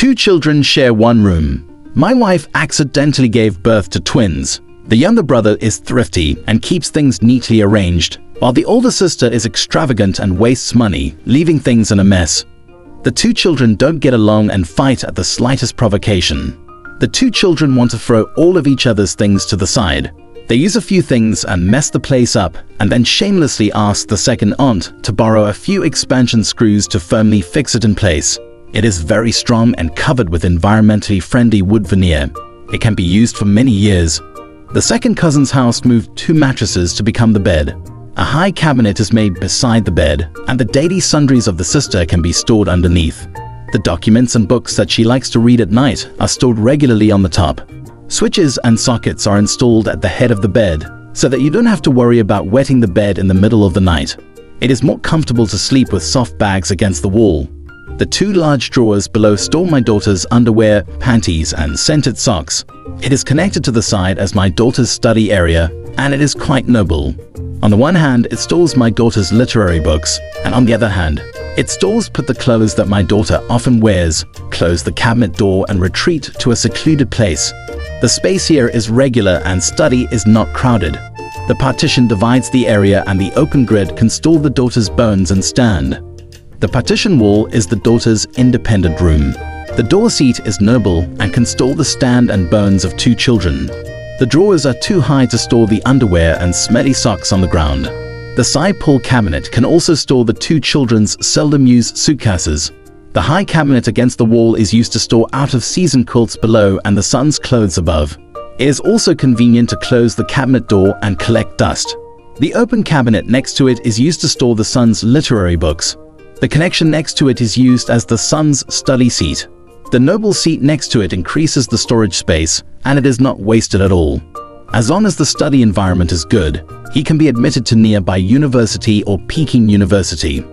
Two children share one room. My wife accidentally gave birth to twins. The younger brother is thrifty and keeps things neatly arranged, while the older sister is extravagant and wastes money, leaving things in a mess. The two children don't get along and fight at the slightest provocation. The two children want to throw all of each other's things to the side. They use a few things and mess the place up, and then shamelessly ask the second aunt to borrow a few expansion screws to firmly fix it in place. It is very strong and covered with environmentally friendly wood veneer. It can be used for many years. The second cousin's house moved 2 mattresses to become the bed. A high cabinet is made beside the bed, and the daily sundries of the sister can be stored underneath. The documents and books that she likes to read at night are stored regularly on the top. Switches and sockets are installed at the head of the bed, so that you don't have to worry about wetting the bed in the middle of the night. It is more comfortable to sleep with soft bags against the wall. The 2 large drawers below store my daughter's underwear, panties, and scented socks. It is connected to the side as my daughter's study area, and it is quite noble. On the one hand, it stores my daughter's literary books, and on the other hand, its stores put the clothes that my daughter often wears, close the cabinet door, and retreat to a secluded place. The space here is regular and study is not crowded. The partition divides the area, and the open grid can store the daughter's bones and stand. The partition wall is the daughter's independent room. The door seat is noble and can store the stand and bones of 2 children. The drawers are too high to store the underwear and smelly socks on the ground. The side pull cabinet can also store the 2 children's seldom-used suitcases. The high cabinet against the wall is used to store out-of-season quilts below and the son's clothes above. It is also convenient to close the cabinet door and collect dust. The open cabinet next to it is used to store the son's literary books. The connection next to it is used as the son's study seat. The noble seat next to it increases the storage space, and it is not wasted at all. As long as the study environment is good, he can be admitted to nearby university or Peking University.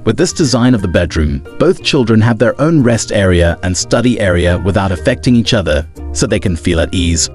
With this design of the bedroom, both children have their own rest area and study area without affecting each other, so they can feel at ease.